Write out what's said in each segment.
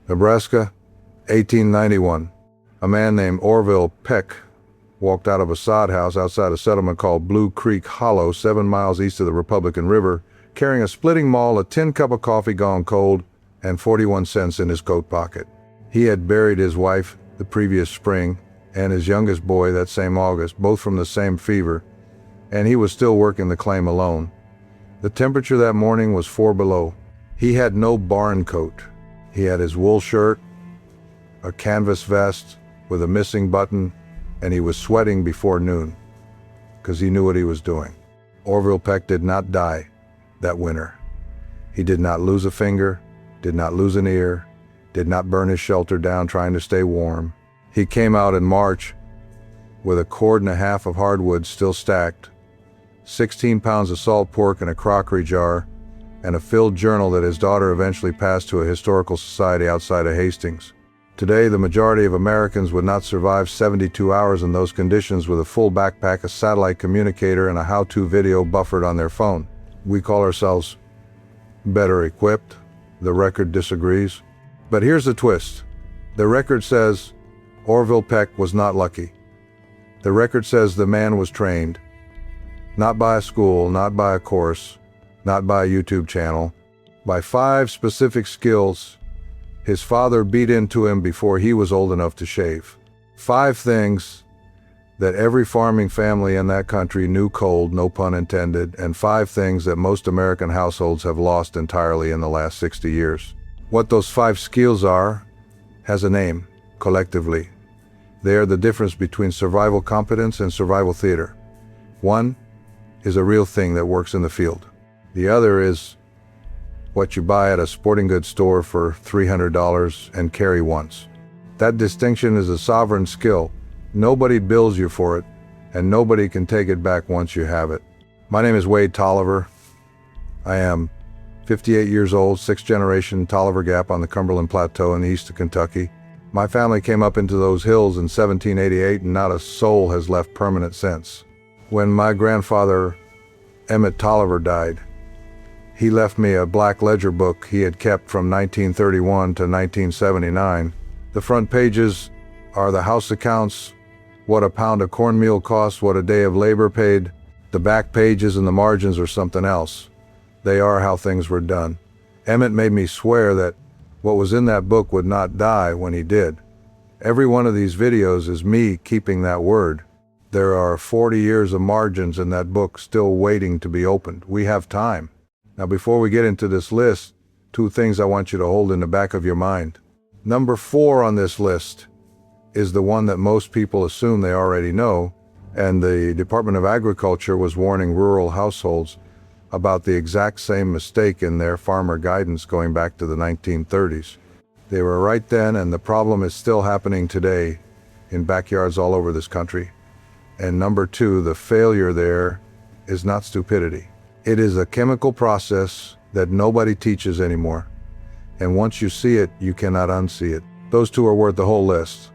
Nebraska, 1891. A man named Orville Peck walked out of a sod house outside a settlement called Blue Creek Hollow, 7 miles east of the Republican River, carrying a splitting maul, a tin cup of coffee gone cold, and 41 cents in his coat pocket. He had buried his wife the previous spring and his youngest boy that same August, both from the same fever, and he was still working the claim alone. The temperature that morning was 4 below. He had no barn coat. He had his wool shirt, a canvas vest with a missing button, and he was sweating before noon because he knew what he was doing. Orville Peck did not die that winter. He did not lose a finger, did not lose an ear, did not burn his shelter down trying to stay warm. He came out in March with a cord and a half of hardwood still stacked, 16 pounds of salt pork in a crockery jar, and a filled journal that his daughter eventually passed to a historical society outside of Hastings. Today, the majority of Americans would not survive 72 hours in those conditions with a full backpack, a satellite communicator, and a how-to video buffered on their phone. We call ourselves better equipped. The record disagrees. But here's the twist. The record says Orville Peck was not lucky. The record says the man was trained, not by a school, not by a course, not by a YouTube channel, by 5 specific skills his father beat into him before he was old enough to shave. 5 things that every farming family in that country knew cold, no pun intended, and 5 things that most American households have lost entirely in the last 60 years. What those 5 skills are has a name, collectively. They are the difference between survival competence and survival theater. One is a real thing that works in the field. The other is what you buy at a sporting goods store for $300 and carry once. That distinction is a sovereign skill. Nobody bills you for it, and nobody can take it back once you have it. My name is Wade Tolliver. I am 58 years old, 6th generation Tolliver Gap on the Cumberland Plateau in the east of Kentucky. My family came up into those hills in 1788, and not a soul has left permanent since. When my grandfather, Emmett Tolliver, died, he left me a black ledger book he had kept from 1931 to 1979. The front pages are the house accounts, what a pound of cornmeal cost, what a day of labor paid. The back pages and the margins are something else. They are how things were done. Emmett made me swear that what was in that book would not die when he did. Every one of these videos is me keeping that word. There are 40 years of margins in that book still waiting to be opened. We have time. Now, before we get into this list, 2 things I want you to hold in the back of your mind. Number 4 on this list is the one that most people assume they already know, and the Department of Agriculture was warning rural households about the exact same mistake in their farmer guidance going back to the 1930s. They were right then, and the problem is still happening today in backyards all over this country. And number 2, the failure there is not stupidity. It is a chemical process that nobody teaches anymore. And once you see it, you cannot unsee it. Those 2 are worth the whole list.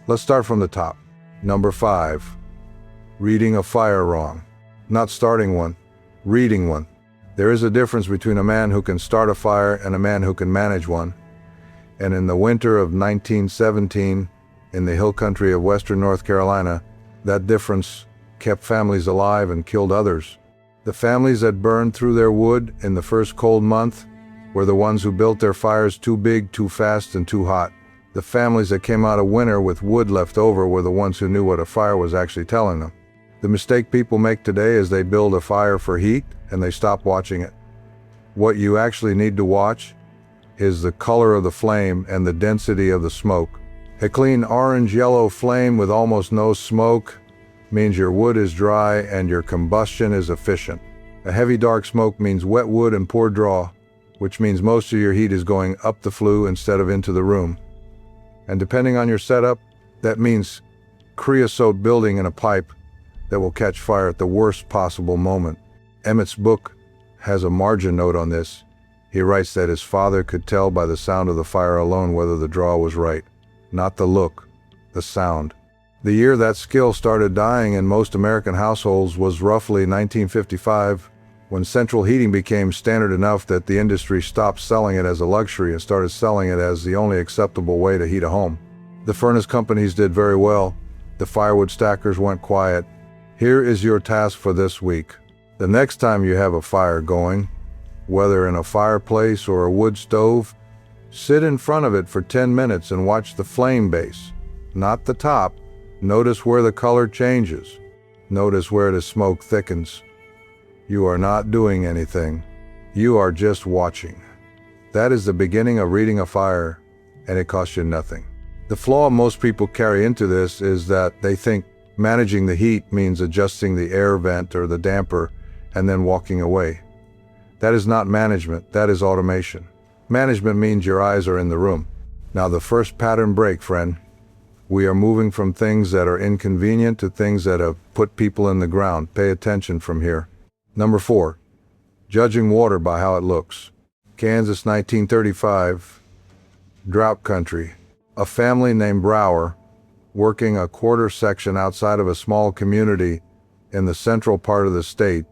Let's start from the top. Number 5, reading a fire wrong. Not starting one, reading one. There is a difference between a man who can start a fire and a man who can manage one. And in the winter of 1917, in the hill country of western North Carolina, that difference kept families alive and killed others. The families that burned through their wood in the first cold month were the ones who built their fires too big, too fast, and too hot. The families that came out of winter with wood left over were the ones who knew what a fire was actually telling them. The mistake people make today is they build a fire for heat and they stop watching it. What you actually need to watch is the color of the flame and the density of the smoke. A clean orange-yellow flame with almost no smoke means your wood is dry and your combustion is efficient. A heavy dark smoke means wet wood and poor draw, which means most of your heat is going up the flue instead of into the room. And depending on your setup, that means creosote building in a pipe that will catch fire at the worst possible moment. Emmett's book has a margin note on this. He writes that his father could tell by the sound of the fire alone whether the draw was right. Not the look, the sound. The year that skill started dying in most American households was roughly 1955, when central heating became standard enough that the industry stopped selling it as a luxury and started selling it as the only acceptable way to heat a home. The furnace companies did very well. The firewood stackers went quiet. Here is your task for this week. The next time you have a fire going, whether in a fireplace or a wood stove, sit in front of it for 10 minutes and watch the flame base, not the top. Notice where the color changes. Notice where the smoke thickens. You are not doing anything. You are just watching. That is the beginning of reading a fire, and it costs you nothing. The flaw most people carry into this is that they think managing the heat means adjusting the air vent or the damper and then walking away. That is not management, that is automation. Management means your eyes are in the room. Now the first pattern break, friend. We are moving from things that are inconvenient to things that have put people in the ground. Pay attention from here. Number 4, judging water by how it looks. Kansas, 1935, drought country. A family named Brower, working a quarter section outside of a small community in the central part of the state,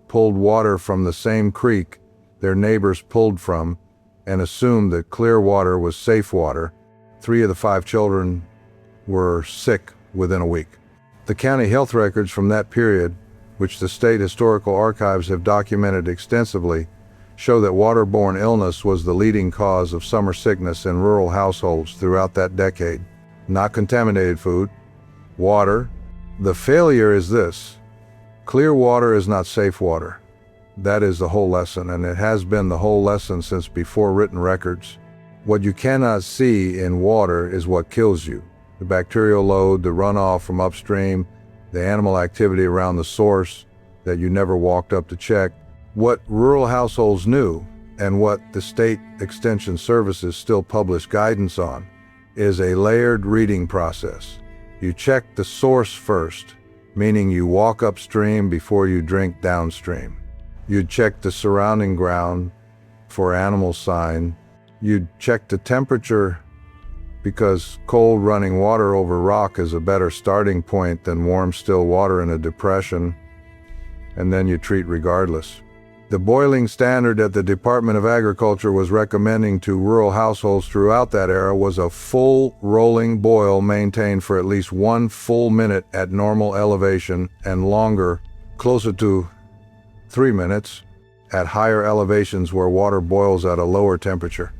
pulled water from the same creek their neighbors pulled from and assumed that clear water was safe water. 3 of the 5 children were sick within a week. The county health records from that period, which the state historical archives have documented extensively, show that waterborne illness was the leading cause of summer sickness in rural households throughout that decade. Not contaminated food, water. The failure is this: clear water is not safe water. That is the whole lesson, and it has been the whole lesson since before written records. What you cannot see in water is what kills you. The bacterial load, the runoff from upstream, the animal activity around the source that you never walked up to check. What rural households knew, and what the state extension services still publish guidance on, is a layered reading process. You check the source first, meaning you walk upstream before you drink downstream. You'd check the surrounding ground for animal sign. You'd check the temperature, because cold running water over rock is a better starting point than warm still water in a depression, and then you treat regardless. The boiling standard that the Department of Agriculture was recommending to rural households throughout that era was a full rolling boil maintained for at least 1 full minute at normal elevation and longer, closer to 3 minutes, at higher elevations where water boils at a lower temperature.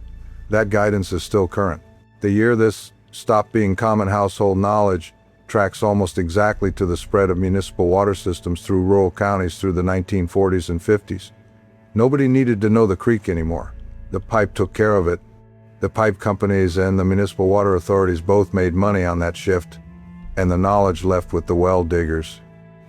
That guidance is still current. The year this stopped being common household knowledge tracks almost exactly to the spread of municipal water systems through rural counties through the 1940s and 50s. Nobody needed to know the creek anymore. The pipe took care of it. The pipe companies and the municipal water authorities both made money on that shift, and the knowledge left with the well diggers.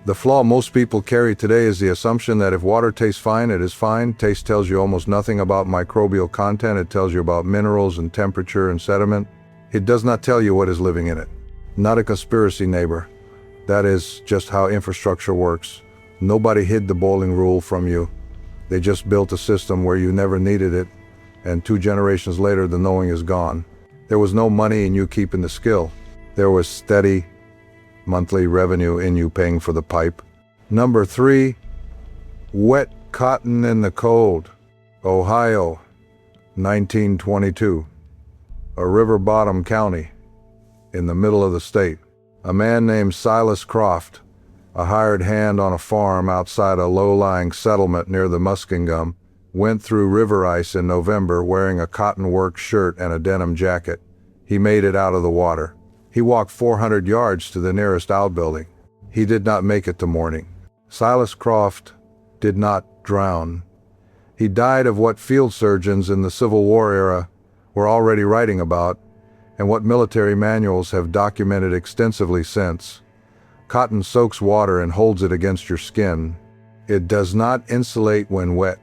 The flaw most people carry today is the assumption that if water tastes fine, it is fine. Taste tells you almost nothing about microbial content. It tells you about minerals and temperature and sediment. It does not tell you what is living in it. Not a conspiracy, neighbor. That is just how infrastructure works. Nobody hid the boiling rule from you. They just built a system where you never needed it, and 2 generations later the knowing is gone. There was no money in you keeping the skill. There was steady monthly revenue in you paying for the pipe. Number 3, wet cotton in the cold. Ohio, 1922. A river bottom county in the middle of the state. A man named Silas Croft, a hired hand on a farm outside a low-lying settlement near the Muskingum, went through river ice in November wearing a cotton work shirt and a denim jacket. He made it out of the water. He walked 400 yards to the nearest outbuilding. He did not make it to morning. Silas Croft did not drown. He died of what field surgeons in the Civil War era were already writing about, and what military manuals have documented extensively since. Cotton soaks water and holds it against your skin. It does not insulate when wet.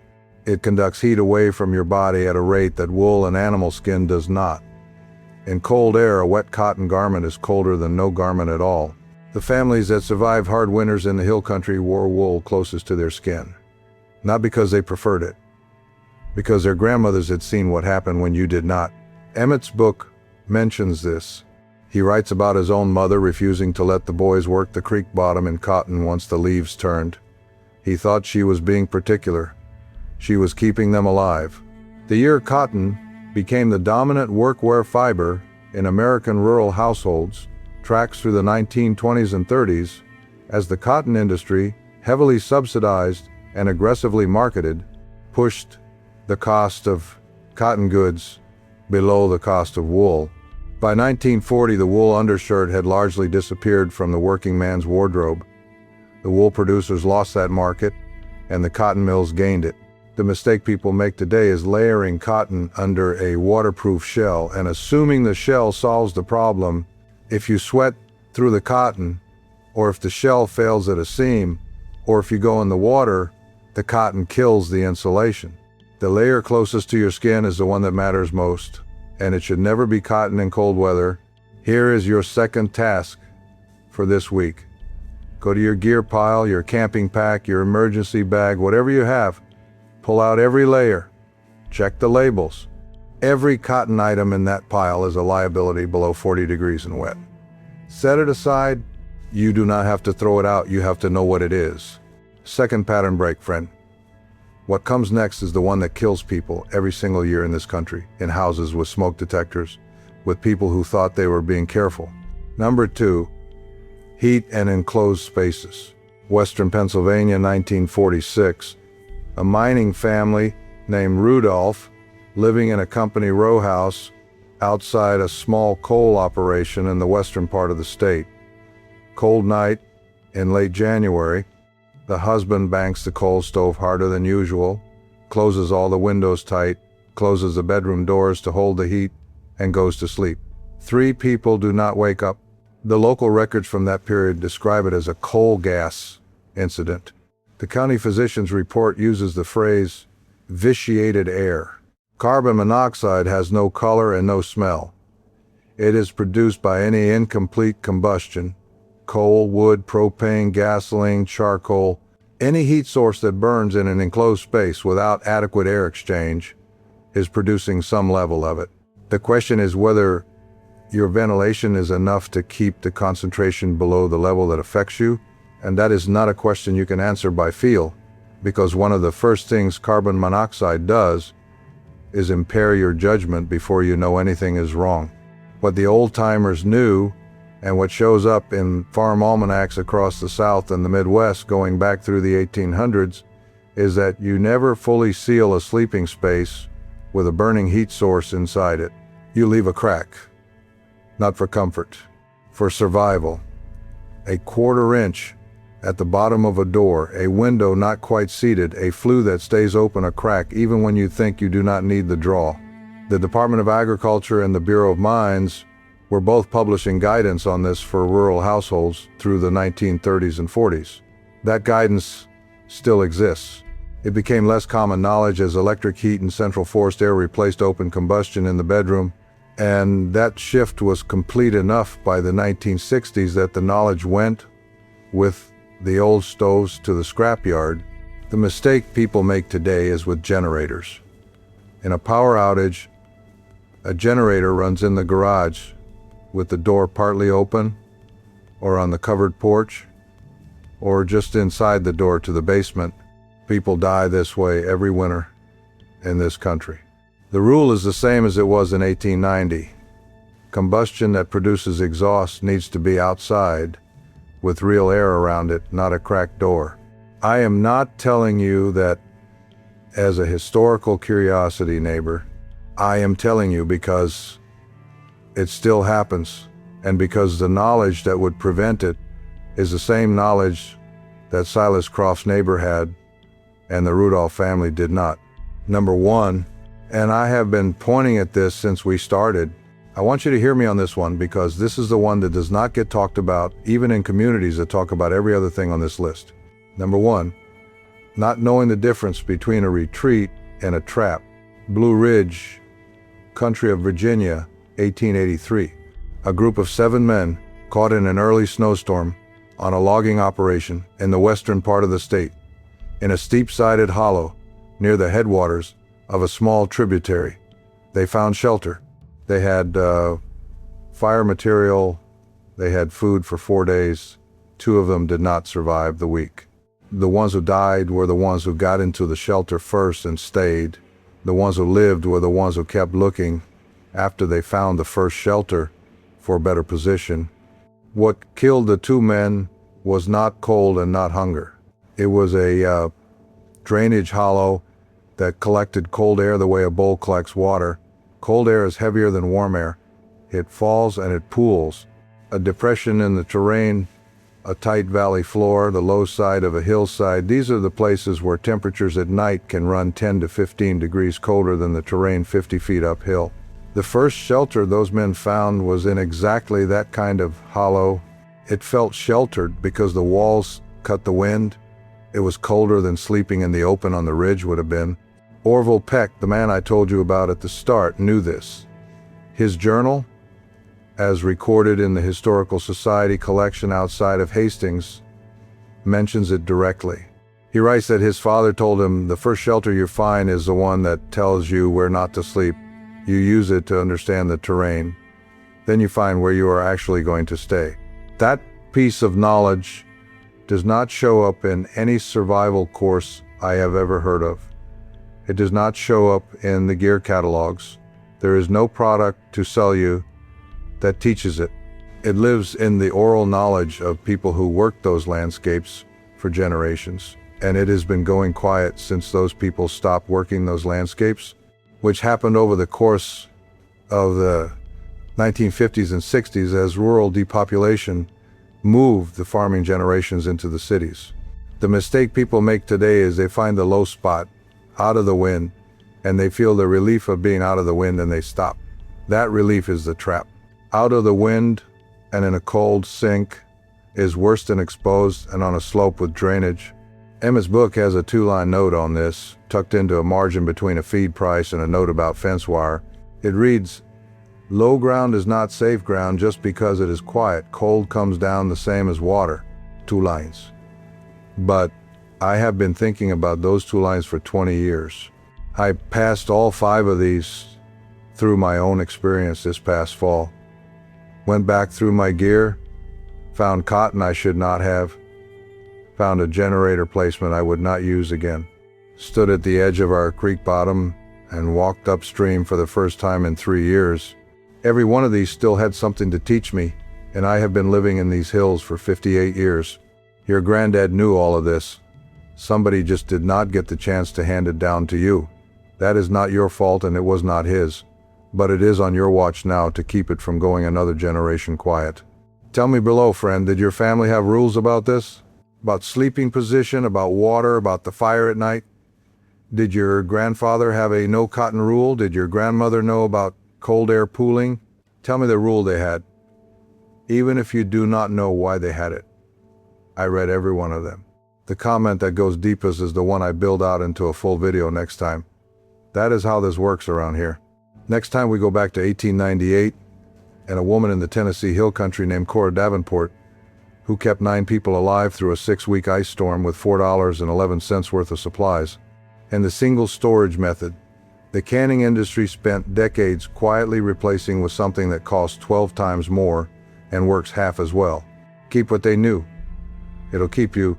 It conducts heat away from your body at a rate that wool and animal skin does not. In cold air, a wet cotton garment is colder than no garment at all. The families that survived hard winters in the hill country wore wool closest to their skin. Not because they preferred it, because their grandmothers had seen what happened when you did not. Emmett's book mentions this. He writes about his own mother refusing to let the boys work the creek bottom in cotton once the leaves turned. He thought she was being particular. She was keeping them alive. The year cotton became the dominant workwear fiber in American rural households tracks through the 1920s and 30s as the cotton industry, heavily subsidized and aggressively marketed, pushed the cost of cotton goods below the cost of wool. By 1940, the wool undershirt had largely disappeared from the working man's wardrobe. The wool producers lost that market, and the cotton mills gained it. The mistake people make today is layering cotton under a waterproof shell and assuming the shell solves the problem. If you sweat through the cotton, or if the shell fails at a seam, or if you go in the water, the cotton kills the insulation. The layer closest to your skin is the one that matters most, and it should never be cotton in cold weather. Here is your second task for this week. Go to your gear pile, your camping pack, your emergency bag, whatever you have. Pull out every layer. Check the labels. Every cotton item in that pile is a liability below 40 degrees and wet. Set it aside. You do not have to throw it out. You have to know what it is. Second pattern break, friend. What comes next is the one that kills people every single year in this country, in houses with smoke detectors, with people who thought they were being careful. Number 2, heat and enclosed spaces. Western Pennsylvania, 1946. A mining family named Rudolph, living in a company row house outside a small coal operation in the western part of the state. Cold night in late January. The husband banks the coal stove harder than usual, closes all the windows tight, closes the bedroom doors to hold the heat, and goes to sleep. 3 people do not wake up. The local records from that period describe it as a coal gas incident. The county physician's report uses the phrase, vitiated air. Carbon monoxide has no color and no smell. It is produced by any incomplete combustion. Coal, wood, propane, gasoline, charcoal, any heat source that burns in an enclosed space without adequate air exchange is producing some level of it. The question is whether your ventilation is enough to keep the concentration below the level that affects you, and that is not a question you can answer by feel, because one of the first things carbon monoxide does is impair your judgment before you know anything is wrong. What the old-timers knew, and what shows up in farm almanacs across the South and the Midwest going back through the 1800s, is that you never fully seal a sleeping space with a burning heat source inside it. You leave a crack, not for comfort, for survival. A 1/4 inch at the bottom of a door, a window not quite seated, a flue that stays open, a crack even when you think you do not need the draw. The Department of Agriculture and the Bureau of Mines were both publishing guidance on this for rural households through the 1930s and 40s. That guidance still exists. It became less common knowledge as electric heat and central forced air replaced open combustion in the bedroom, and that shift was complete enough by the 1960s that the knowledge went with the old stoves to the scrapyard. The mistake people make today is with generators. In a power outage, a generator runs in the garage with the door partly open, or on the covered porch, or just inside the door to the basement. People die this way every winter in this country. The rule is the same as it was in 1890. Combustion that produces exhaust needs to be outside with real air around it, not a cracked door. I am not telling you that as a historical curiosity, neighbor. I am telling you because it still happens, and because the knowledge that would prevent it is the same knowledge that Silas Croft's neighbor had and the Rudolph family did not. Number 1, and I have been pointing at this since we started, I want you to hear me on this one because this is the one that does not get talked about even in communities that talk about every other thing on this list. Number 1, not knowing the difference between a retreat and a trap. Blue Ridge, country of Virginia, 1883. A group of 7 men caught in an early snowstorm on a logging operation in the western part of the state, in a steep-sided hollow near the headwaters of a small tributary. They found shelter. They had fire material. They had food for 4 days. 2 of them did not survive the week. The ones who died were the ones who got into the shelter first and stayed. The ones who lived were the ones who kept looking after they found the first shelter for a better position. What killed the two men was not cold and not hunger. It was a drainage hollow that collected cold air the way a bowl collects water. Cold air is heavier than warm air. It falls and it pools. A depression in the terrain, a tight valley floor, the low side of a hillside, these are the places where temperatures at night can run 10 to 15 degrees colder than the terrain 50 feet uphill. The first shelter those men found was in exactly that kind of hollow. It felt sheltered because the walls cut the wind. It was colder than sleeping in the open on the ridge would have been. Orville Peck, the man I told you about at the start, knew this. His journal, as recorded in the Historical Society collection outside of Hastings, mentions it directly. He writes that his father told him, the first shelter you find is the one that tells you where not to sleep. You use it to understand the terrain. Then you find where you are actually going to stay. That piece of knowledge does not show up in any survival course I have ever heard of. It does not show up in the gear catalogs. There is no product to sell you that teaches it. It lives in the oral knowledge of people who worked those landscapes for generations. And it has been going quiet since those people stopped working those landscapes, which happened over the course of the 1950s and 60s as rural depopulation moved the farming generations into the cities. The mistake people make today is they find the low spot out of the wind and they feel the relief of being out of the wind and they stop. That relief is the trap. Out of the wind and in a cold sink is worse than exposed and on a slope with drainage. Emmett's book has a 2-line note on this, tucked into a margin between a feed price and a note about fence wire. It reads, "Low ground is not safe ground just because it is quiet. Cold comes down the same as water." 2 lines. But I have been thinking about those 2 lines for 20 years. I passed all 5 of these through my own experience this past fall. Went back through my gear, found cotton I should not have, found a generator placement I would not use again, stood at the edge of our creek bottom and walked upstream for the first time in 3 years. Every one of these still had something to teach me, and I have been living in these hills for 58 years. Your granddad knew all of this. Somebody just did not get the chance to hand it down to you. That is not your fault and it was not his. But it is on your watch now to keep it from going another generation quiet. Tell me below, friend, did your family have rules about this? About sleeping position, about water, about the fire at night? Did your grandfather have a no cotton rule? Did your grandmother know about cold air pooling? Tell me the rule they had. Even if you do not know why they had it. I read every one of them. The comment that goes deepest is the one I build out into a full video next time. That is how this works around here. Next time we go back to 1898 and a woman in the Tennessee Hill Country named Cora Davenport, who kept 9 people alive through a 6-week ice storm with $4.11 worth of supplies. And the single storage method. The canning industry spent decades quietly replacing with something that costs 12 times more and works half as well. Keep what they knew. It'll keep you